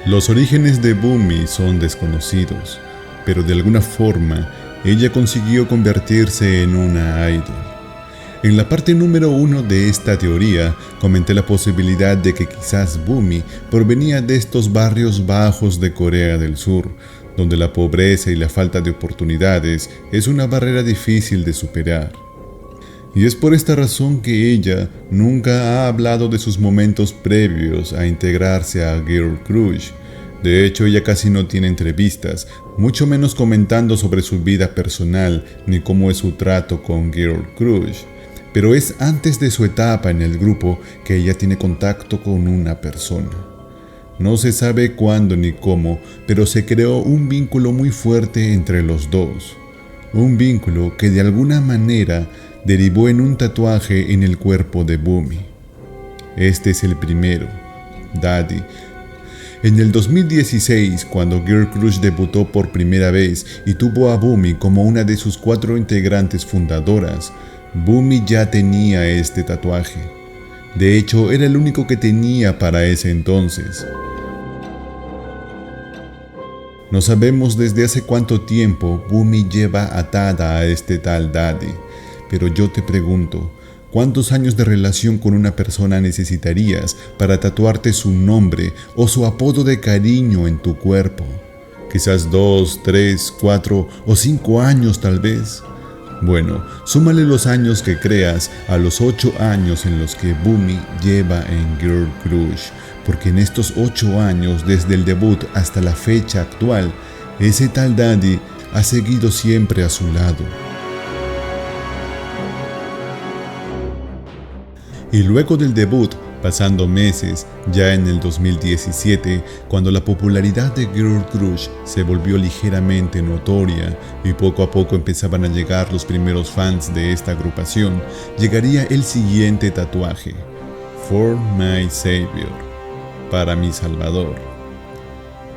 Los orígenes de Bumi son desconocidos, pero de alguna forma ella consiguió convertirse en una idol. En la parte número 1 de esta teoría comenté la posibilidad de que quizás Bumi provenía de estos barrios bajos de Corea del Sur, donde la pobreza y la falta de oportunidades es una barrera difícil de superar. Y es por esta razón que ella nunca ha hablado de sus momentos previos a integrarse a Girl Crush. De hecho, ella casi no tiene entrevistas, mucho menos comentando sobre su vida personal ni cómo es su trato con Girl Crush. Pero es antes de su etapa en el grupo que ella tiene contacto con una persona. No se sabe cuándo ni cómo, pero se creó un vínculo muy fuerte entre los dos. Un vínculo que de alguna manera derivó en un tatuaje en el cuerpo de Bumi. Este es el primero, Daddy. En el 2016, cuando Girl Crush debutó por primera vez y tuvo a Bumi como una de sus 4 integrantes fundadoras, Bumi ya tenía este tatuaje. De hecho, era el único que tenía para ese entonces. No sabemos desde hace cuánto tiempo Bumi lleva atada a este tal Daddy, pero yo te pregunto, ¿cuántos años de relación con una persona necesitarías para tatuarte su nombre o su apodo de cariño en tu cuerpo? Quizás 2, 3, 4 o 5 años tal vez. Bueno, súmale los años que creas a los 8 años en los que Bumi lleva en Girl Crush, porque en estos 8 años, desde el debut hasta la fecha actual, ese tal Daddy ha seguido siempre a su lado. Y luego del debut, pasando meses, ya en el 2017, cuando la popularidad de Girl Crush se volvió ligeramente notoria y poco a poco empezaban a llegar los primeros fans de esta agrupación, llegaría el siguiente tatuaje: For My Savior, para mi Salvador.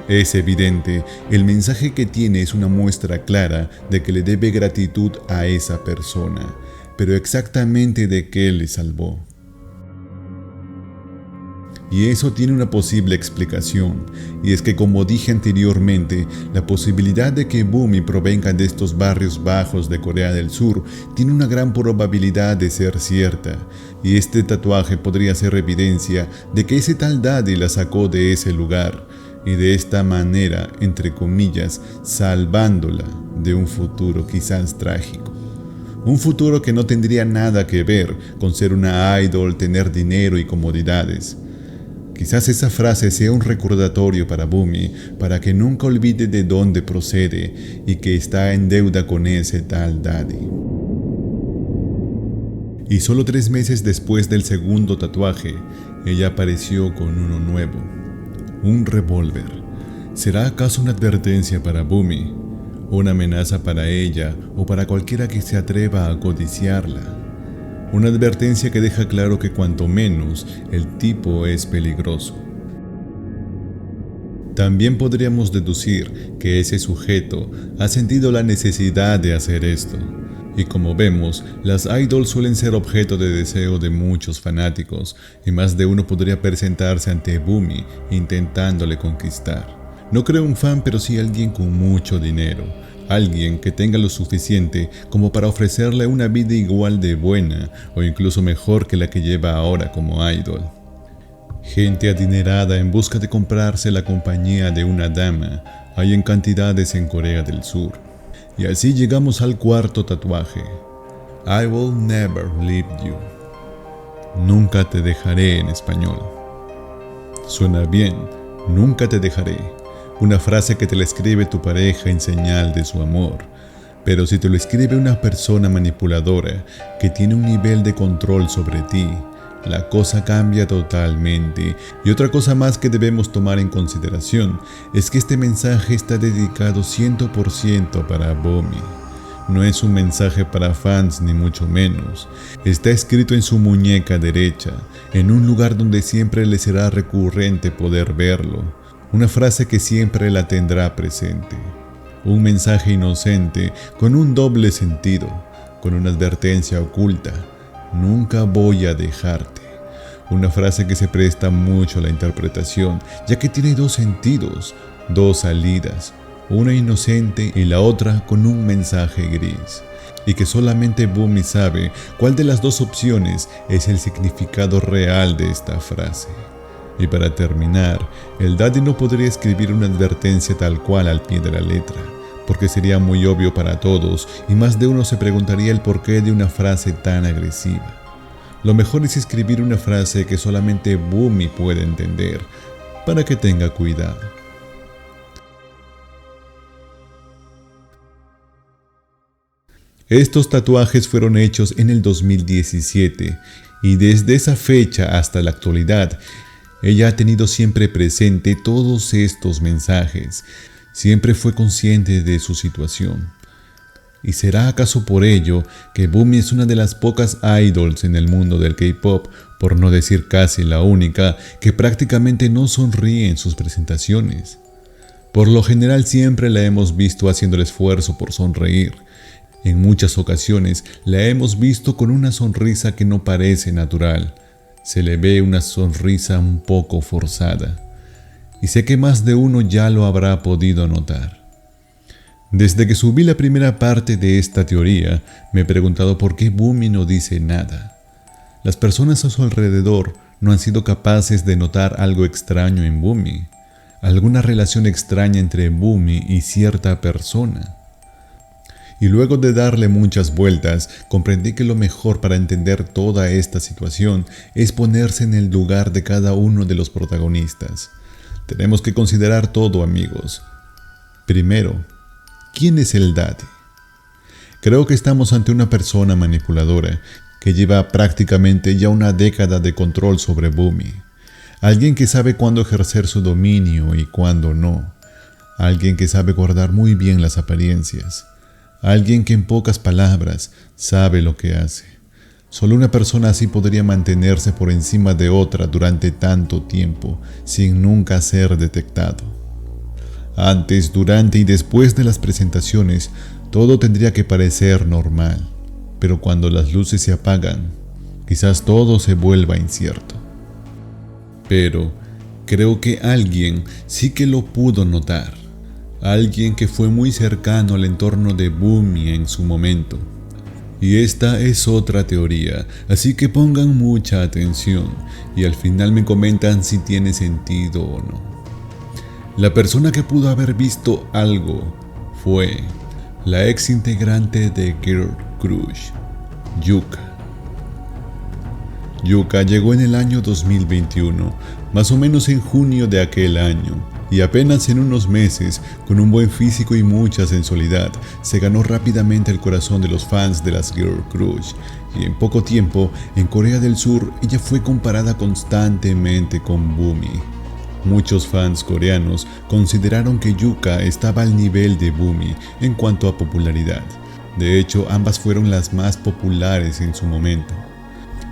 Es evidente, el mensaje que tiene es una muestra clara de que le debe gratitud a esa persona, pero exactamente de qué le salvó. Y eso tiene una posible explicación, y es que, como dije anteriormente, la posibilidad de que Bumi provenga de estos barrios bajos de Corea del Sur tiene una gran probabilidad de ser cierta, y este tatuaje podría ser evidencia de que ese tal Daddy la sacó de ese lugar, y de esta manera, entre comillas, salvándola de un futuro quizás trágico. Un futuro que no tendría nada que ver con ser una idol, tener dinero y comodidades. Quizás esa frase sea un recordatorio para Bumi, para que nunca olvide de dónde procede y que está en deuda con ese tal Daddy. Y solo 3 meses después del segundo tatuaje, ella apareció con uno nuevo, un revólver. ¿Será acaso una advertencia para Bumi? ¿Una amenaza para ella o para cualquiera que se atreva a codiciarla? Una advertencia que deja claro que cuanto menos el tipo es peligroso. También podríamos deducir que ese sujeto ha sentido la necesidad de hacer esto. Y como vemos, las idols suelen ser objeto de deseo de muchos fanáticos, y más de uno podría presentarse ante Bumi intentándole conquistar. No creo un fan, pero sí alguien con mucho dinero. Alguien que tenga lo suficiente como para ofrecerle una vida igual de buena o incluso mejor que la que lleva ahora como idol. Gente adinerada en busca de comprarse la compañía de una dama hay en cantidades en Corea del Sur. Y así llegamos al cuarto tatuaje: I will never leave you. Nunca te dejaré en español. Suena bien, nunca te dejaré. Una frase que te la escribe tu pareja en señal de su amor. Pero si te lo escribe una persona manipuladora que tiene un nivel de control sobre ti, la cosa cambia totalmente. Y otra cosa más que debemos tomar en consideración es que este mensaje está dedicado 100% para Bumi. No es un mensaje para fans ni mucho menos. Está escrito en su muñeca derecha, en un lugar donde siempre le será recurrente poder verlo. Una frase que siempre la tendrá presente. Un mensaje inocente con un doble sentido, con una advertencia oculta: nunca voy a dejarte. Una frase que se presta mucho a la interpretación, ya que tiene dos sentidos, dos salidas, una inocente y la otra con un mensaje gris, y que solamente Bumi sabe cuál de las dos opciones es el significado real de esta frase. Y para terminar, el Daddy no podría escribir una advertencia tal cual al pie de la letra, porque sería muy obvio para todos y más de uno se preguntaría el porqué de una frase tan agresiva. Lo mejor es escribir una frase que solamente Bumi puede entender, para que tenga cuidado. Estos tatuajes fueron hechos en el 2017 y desde esa fecha hasta la actualidad, ella ha tenido siempre presente todos estos mensajes, siempre fue consciente de su situación. ¿Y será acaso por ello que Bumi es una de las pocas idols en el mundo del K-pop, por no decir casi la única, que prácticamente no sonríe en sus presentaciones? Por lo general siempre la hemos visto haciendo el esfuerzo por sonreír. En muchas ocasiones la hemos visto con una sonrisa que no parece natural. Se le ve una sonrisa un poco forzada. Y sé que más de uno ya lo habrá podido notar. Desde que subí la primera parte de esta teoría, me he preguntado por qué Bumi no dice nada. Las personas a su alrededor no han sido capaces de notar algo extraño en Bumi, alguna relación extraña entre Bumi y cierta persona. Y luego de darle muchas vueltas, comprendí que lo mejor para entender toda esta situación es ponerse en el lugar de cada uno de los protagonistas. Tenemos que considerar todo, amigos. Primero, ¿quién es el Daddy? Creo que estamos ante una persona manipuladora que lleva prácticamente ya una década de control sobre Bumi. Alguien que sabe cuándo ejercer su dominio y cuándo no. Alguien que sabe guardar muy bien las apariencias. Alguien que en pocas palabras sabe lo que hace. Solo una persona así podría mantenerse por encima de otra durante tanto tiempo, sin nunca ser detectado. Antes, durante y después de las presentaciones, todo tendría que parecer normal, pero cuando las luces se apagan, quizás todo se vuelva incierto. Pero creo que alguien sí que lo pudo notar. Alguien que fue muy cercano al entorno de Bumi en su momento. Y esta es otra teoría, así que pongan mucha atención y al final me comentan si tiene sentido o no. La persona que pudo haber visto algo fue la ex integrante de Girl Crush, Yuka. Yuka llegó en el año 2021, más o menos en junio de aquel año. Y apenas en unos meses, con un buen físico y mucha sensualidad, se ganó rápidamente el corazón de los fans de las Girl Crush. Y en poco tiempo, en Corea del Sur, ella fue comparada constantemente con Bumi. Muchos fans coreanos consideraron que Yuka estaba al nivel de Bumi en cuanto a popularidad. De hecho, ambas fueron las más populares en su momento.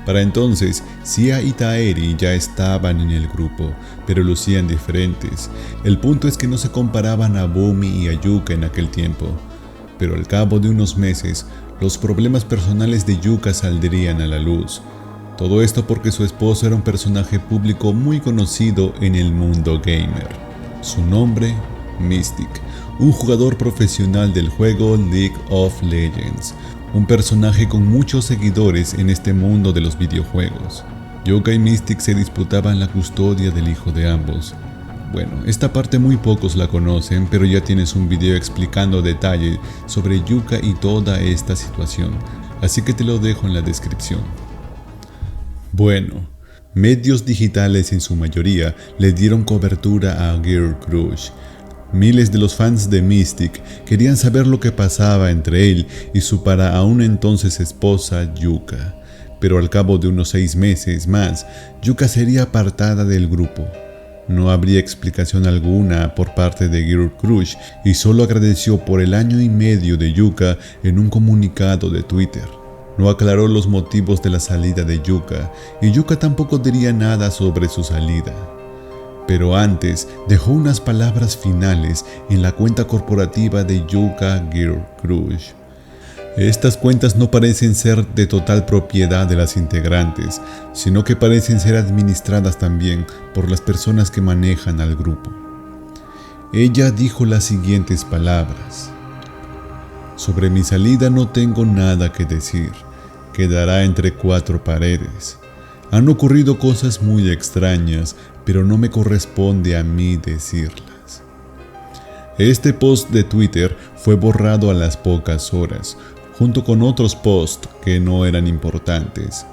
Para entonces, Sia y Taeri ya estaban en el grupo, pero lucían diferentes. El punto es que no se comparaban a Bumi y a Yuka en aquel tiempo. Pero al cabo de unos meses, los problemas personales de Yuka saldrían a la luz. Todo esto porque su esposo era un personaje público muy conocido en el mundo gamer. Su nombre, Mystic, un jugador profesional del juego League of Legends. Un personaje con muchos seguidores en este mundo de los videojuegos. Yuka y Mystic se disputaban la custodia del hijo de ambos. Bueno, esta parte muy pocos la conocen, pero ya tienes un video explicando detalle sobre Yuka y toda esta situación, así que te lo dejo en la descripción. Bueno, medios digitales en su mayoría le dieron cobertura a Girl Crush. Miles de los fans de Mystic querían saber lo que pasaba entre él y su para aún entonces esposa Yuka, pero al cabo de unos 6 meses más, Yuka sería apartada del grupo. No habría explicación alguna por parte de Girl Crush y solo agradeció por el año y medio de Yuka en un comunicado de Twitter. No aclaró los motivos de la salida de Yuka y Yuka tampoco diría nada sobre su salida. Pero antes dejó unas palabras finales en la cuenta corporativa de Yuka Girl Crush. Estas cuentas no parecen ser de total propiedad de las integrantes, sino que parecen ser administradas también por las personas que manejan al grupo. Ella dijo las siguientes palabras: sobre mi salida no tengo nada que decir, quedará entre cuatro paredes. Han ocurrido cosas muy extrañas, pero no me corresponde a mí decirlas. Este post de Twitter fue borrado a las pocas horas, junto con otros posts que no eran importantes.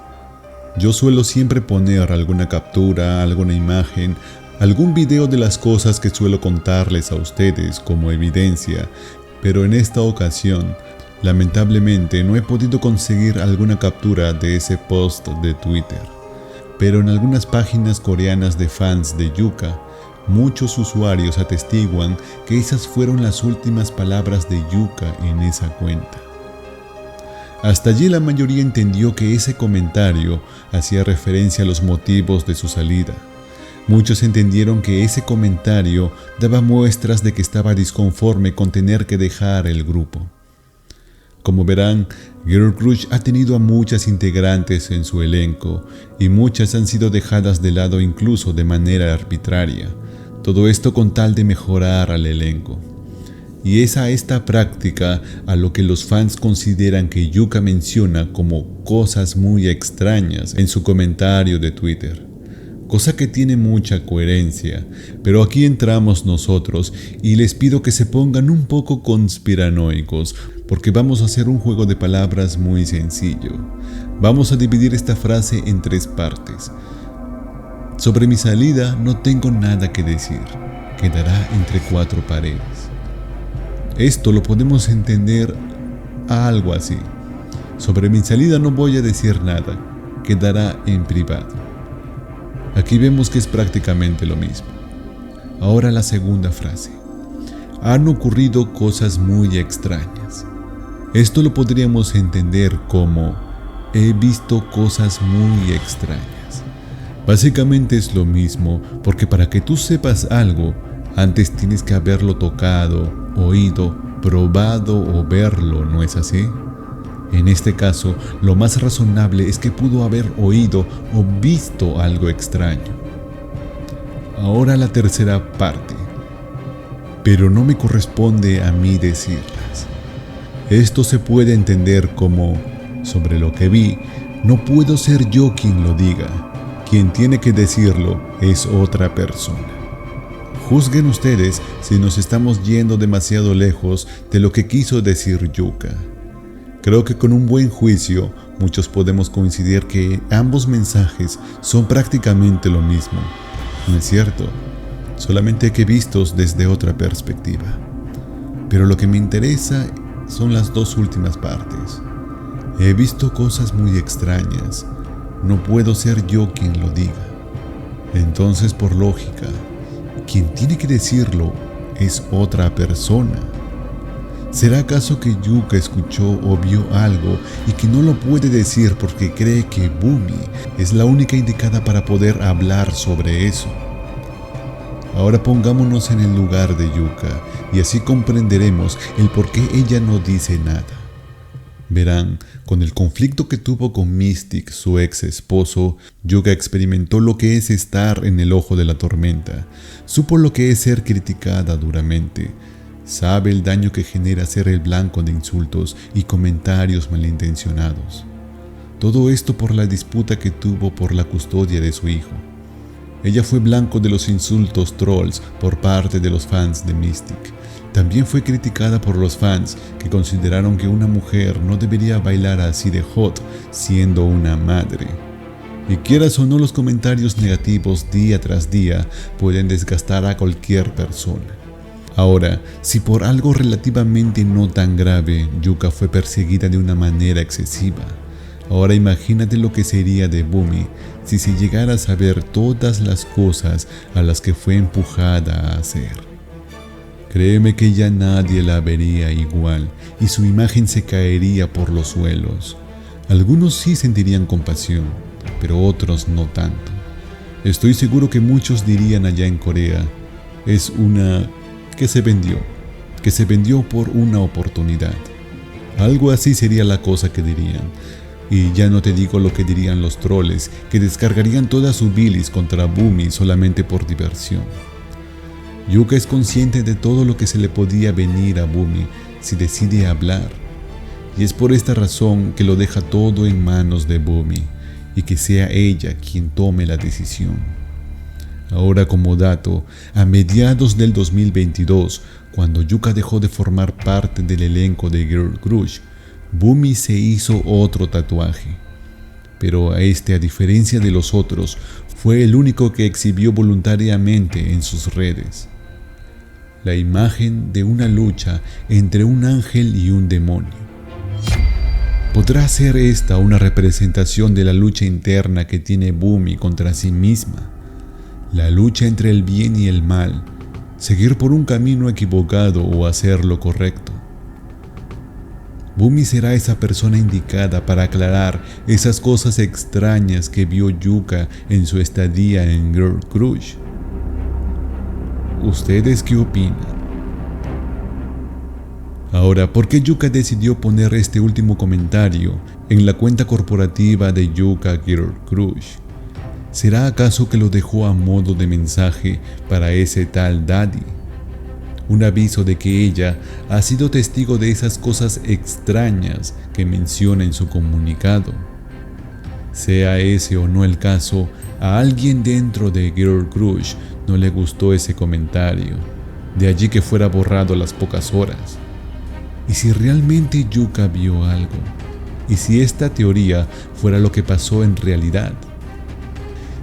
Yo suelo siempre poner alguna captura, alguna imagen, algún video de las cosas que suelo contarles a ustedes como evidencia, pero en esta ocasión, lamentablemente no he podido conseguir alguna captura de ese post de Twitter. Pero en algunas páginas coreanas de fans de Yuka, muchos usuarios atestiguan que esas fueron las últimas palabras de Yuka en esa cuenta. Hasta allí la mayoría entendió que ese comentario hacía referencia a los motivos de su salida. Muchos entendieron que ese comentario daba muestras de que estaba disconforme con tener que dejar el grupo. Como verán, Girl Crush ha tenido a muchas integrantes en su elenco y muchas han sido dejadas de lado incluso de manera arbitraria. Todo esto con tal de mejorar al elenco. Y es a esta práctica a lo que los fans consideran que Yuka menciona como cosas muy extrañas en su comentario de Twitter. Cosa que tiene mucha coherencia, pero aquí entramos nosotros y les pido que se pongan un poco conspiranoicos, porque vamos a hacer un juego de palabras muy sencillo. Vamos a dividir esta frase en tres partes. Sobre mi salida no tengo nada que decir, quedará entre cuatro paredes. Esto lo podemos entender a algo así: sobre mi salida no voy a decir nada, quedará en privado. Aquí vemos que es prácticamente lo mismo. Ahora la segunda frase. Han ocurrido cosas muy extrañas. Esto lo podríamos entender como: he visto cosas muy extrañas. Básicamente es lo mismo, porque para que tú sepas algo, antes tienes que haberlo tocado, oído, probado o verlo, ¿no es así? En este caso, lo más razonable es que pudo haber oído o visto algo extraño. Ahora la tercera parte. Pero no me corresponde a mí decirlas. Esto se puede entender como: sobre lo que vi, no puedo ser yo quien lo diga. Quien tiene que decirlo es otra persona. Juzguen ustedes si nos estamos yendo demasiado lejos de lo que quiso decir Yuka. Creo que con un buen juicio, muchos podemos coincidir que ambos mensajes son prácticamente lo mismo. ¿No es cierto? Solamente que vistos desde otra perspectiva. Pero lo que me interesa son las dos últimas partes. He visto cosas muy extrañas. No puedo ser yo quien lo diga. Entonces, por lógica, quien tiene que decirlo es otra persona. ¿Será acaso que Yuka escuchó o vio algo y que no lo puede decir porque cree que Bumi es la única indicada para poder hablar sobre eso? Ahora pongámonos en el lugar de Yuka y así comprenderemos el por qué ella no dice nada. Verán, con el conflicto que tuvo con Mystic, su ex esposo, Yuka experimentó lo que es estar en el ojo de la tormenta, supo lo que es ser criticada duramente. Sabe el daño que genera ser el blanco de insultos y comentarios malintencionados. Todo esto por la disputa que tuvo por la custodia de su hijo. Ella fue blanco de los insultos trolls por parte de los fans de Mystic. También fue criticada por los fans que consideraron que una mujer no debería bailar así de hot siendo una madre. Y quieras o no, los comentarios negativos día tras día pueden desgastar a cualquier persona. Ahora, si por algo relativamente no tan grave, Yuka fue perseguida de una manera excesiva, ahora imagínate lo que sería de Bumi si se llegara a saber todas las cosas a las que fue empujada a hacer. Créeme que ya nadie la vería igual y su imagen se caería por los suelos. Algunos sí sentirían compasión, pero otros no tanto. Estoy seguro que muchos dirían allá en Corea: es una que se vendió por una oportunidad. Algo así sería la cosa que dirían. Y ya no te digo lo que dirían los troles, que descargarían toda su bilis contra Bumi solamente por diversión. Yuka es consciente de todo lo que se le podía venir a Bumi si decide hablar. Y es por esta razón que lo deja todo en manos de Bumi y que sea ella quien tome la decisión. Ahora, como dato, a mediados del 2022, cuando Yuka dejó de formar parte del elenco de Girl Crush, Bumi se hizo otro tatuaje. Pero a diferencia de los otros, fue el único que exhibió voluntariamente en sus redes. La imagen de una lucha entre un ángel y un demonio. ¿Podrá ser esta una representación de la lucha interna que tiene Bumi contra sí misma? La lucha entre el bien y el mal, seguir por un camino equivocado o hacer lo correcto. Bumi será esa persona indicada para aclarar esas cosas extrañas que vio Yuka en su estadía en Girl Crush. ¿Ustedes qué opinan? Ahora, ¿por qué Yuka decidió poner este último comentario en la cuenta corporativa de Yuka Girl Crush? ¿Será acaso que lo dejó a modo de mensaje para ese tal Daddy? Un aviso de que ella ha sido testigo de esas cosas extrañas que menciona en su comunicado. Sea ese o no el caso, a alguien dentro de Girl Crush no le gustó ese comentario, de allí que fuera borrado a las pocas horas. ¿Y si realmente Yuka vio algo? ¿Y si esta teoría fuera lo que pasó en realidad?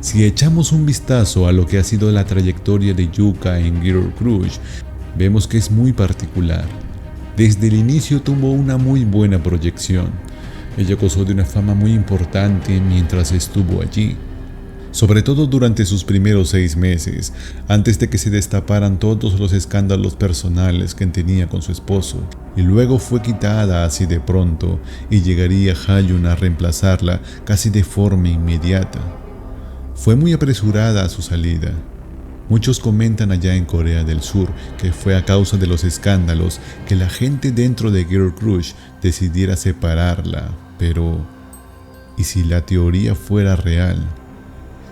Si echamos un vistazo a lo que ha sido la trayectoria de Yuka en Girl Crush, vemos que es muy particular. Desde el inicio tuvo una muy buena proyección. Ella gozó de una fama muy importante mientras estuvo allí, sobre todo durante sus primeros 6 meses, antes de que se destaparan todos los escándalos personales que tenía con su esposo, y luego fue quitada así de pronto y llegaría Hayun a reemplazarla casi de forma inmediata. Fue muy apresurada su salida. Muchos comentan allá en Corea del Sur que fue a causa de los escándalos que la gente dentro de Girl Crush decidiera separarla, pero ¿y si la teoría fuera real?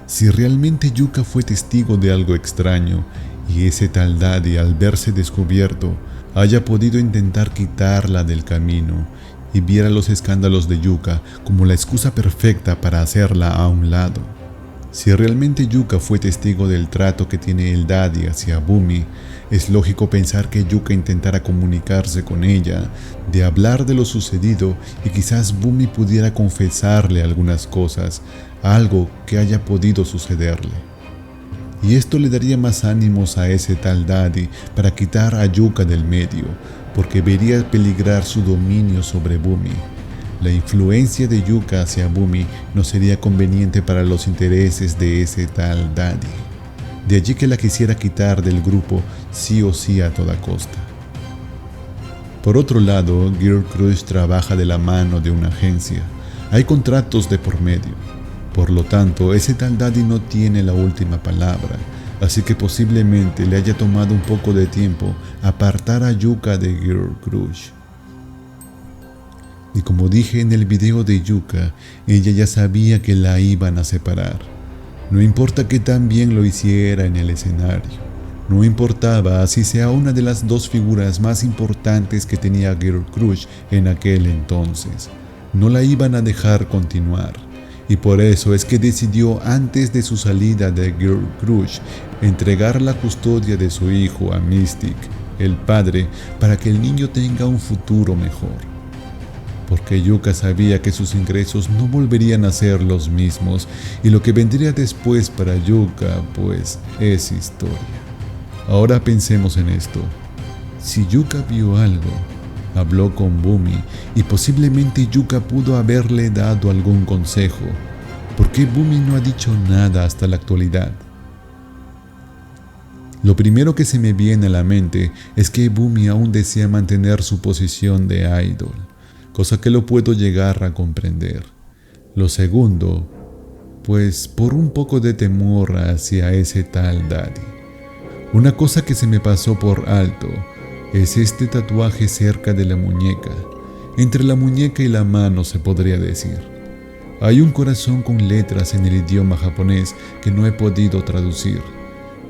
Si realmente Yuka fue testigo de algo extraño y ese tal Daddy, al verse descubierto, haya podido intentar quitarla del camino y viera los escándalos de Yuka como la excusa perfecta para hacerla a un lado. Si realmente Yuka fue testigo del trato que tiene el Daddy hacia Bumi, es lógico pensar que Yuka intentara comunicarse con ella, de hablar de lo sucedido y quizás Bumi pudiera confesarle algunas cosas, algo que haya podido sucederle. Y esto le daría más ánimos a ese tal Daddy para quitar a Yuka del medio, porque vería peligrar su dominio sobre Bumi. La influencia de Yuka hacia Bumi no sería conveniente para los intereses de ese tal Daddy. De allí que la quisiera quitar del grupo sí o sí a toda costa. Por otro lado, Girl Crush trabaja de la mano de una agencia. Hay contratos de por medio. Por lo tanto, ese tal Daddy no tiene la última palabra, así que posiblemente le haya tomado un poco de tiempo apartar a Yuka de Girl Crush. Y como dije en el video de Yuka, ella ya sabía que la iban a separar. No importa que tan bien lo hiciera en el escenario. No importaba si sea una de las 2 figuras más importantes que tenía Girl Crush en aquel entonces. No la iban a dejar continuar. Y por eso es que decidió, antes de su salida de Girl Crush, entregar la custodia de su hijo a Mystic, el padre, para que el niño tenga un futuro mejor. Porque Yuka sabía que sus ingresos no volverían a ser los mismos y lo que vendría después para Yuka, pues, es historia. Ahora pensemos en esto. Si Yuka vio algo, habló con Bumi y posiblemente Yuka pudo haberle dado algún consejo, ¿por qué Bumi no ha dicho nada hasta la actualidad? Lo primero que se me viene a la mente es que Bumi aún desea mantener su posición de idol, cosa que lo puedo llegar a comprender. Lo segundo, pues por un poco de temor hacia ese tal Daddy. Una cosa que se me pasó por alto es este tatuaje cerca de la muñeca. entre la muñeca y la mano se podría decir. Hay un corazón con letras en el idioma japonés que no he podido traducir,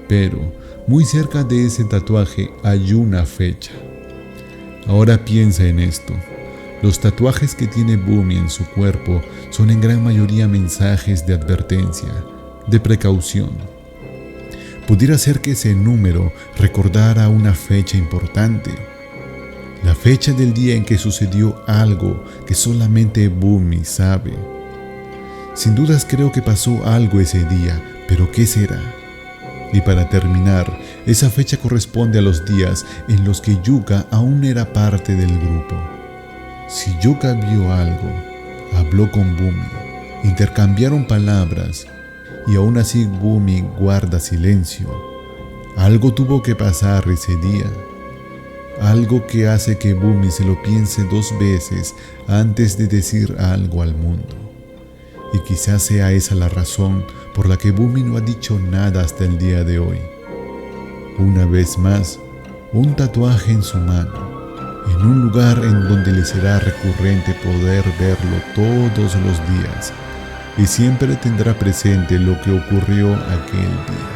pero muy cerca de ese tatuaje hay una fecha. Ahora piensa en esto. Los tatuajes que tiene Bumi en su cuerpo son en gran mayoría mensajes de advertencia, de precaución. Pudiera ser que ese número recordara una fecha importante, la fecha del día en que sucedió algo que solamente Bumi sabe. Sin dudas creo que pasó algo ese día, pero ¿qué será? Y para terminar, esa fecha corresponde a los días en los que Yuka aún era parte del grupo. Si Yuka vio algo, habló con Bumi, intercambiaron palabras y aún así Bumi guarda silencio. Algo tuvo que pasar ese día. Algo que hace que Bumi se lo piense 2 veces antes de decir algo al mundo. Y quizás sea esa la razón por la que Bumi no ha dicho nada hasta el día de hoy. Una vez más, un tatuaje en su mano, en un lugar en donde le será recurrente poder verlo todos los días, y siempre tendrá presente lo que ocurrió aquel día.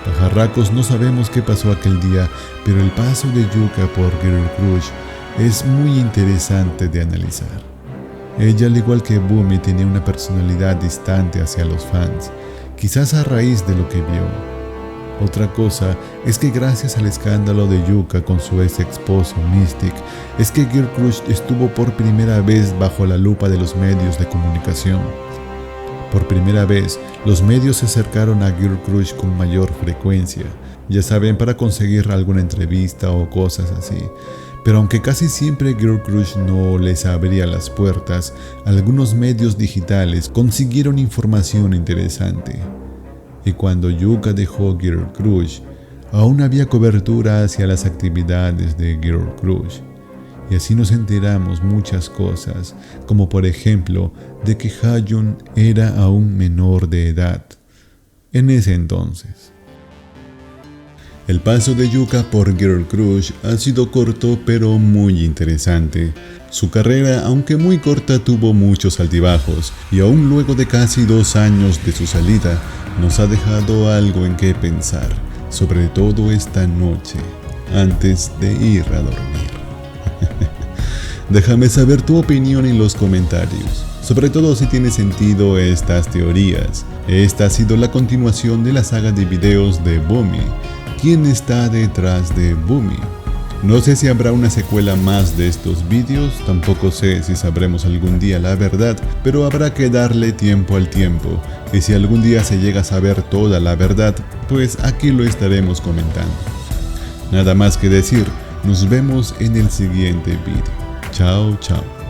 Pajarracos, no sabemos qué pasó aquel día, pero el paso de Yuka por Girl Crush es muy interesante de analizar. Ella, al igual que Bumi, tenía una personalidad distante hacia los fans, quizás a raíz de lo que vio. Otra cosa es que gracias al escándalo de Yuka con su ex esposo Mystic, es que Girl Crush estuvo por primera vez bajo la lupa de los medios de comunicación. Por primera vez, los medios se acercaron a Girl Crush con mayor frecuencia, ya saben, para conseguir alguna entrevista o cosas así. Pero aunque casi siempre Girl Crush no les abría las puertas, algunos medios digitales consiguieron información interesante. Y cuando Yuka dejó Girl Crush, aún había cobertura hacia las actividades de Girl Crush. Y así nos enteramos muchas cosas, como por ejemplo de que Ha-jun era aún menor de edad en ese entonces. El paso de Yuka por Girl Crush ha sido corto pero muy interesante. Su carrera, aunque muy corta, tuvo muchos altibajos y aún luego de casi 2 años de su salida, nos ha dejado algo en qué pensar, sobre todo esta noche, antes de ir a dormir. Déjame saber tu opinión en los comentarios, sobre todo si tiene sentido estas teorías. Esta ha sido la continuación de la saga de videos de Bumi. ¿Quién está detrás de Bumi? No sé si habrá una secuela más de estos vídeos, tampoco sé si sabremos algún día la verdad, pero habrá que darle tiempo al tiempo, y si algún día se llega a saber toda la verdad, pues aquí lo estaremos comentando. Nada más que decir, nos vemos en el siguiente vídeo. Chao, chao.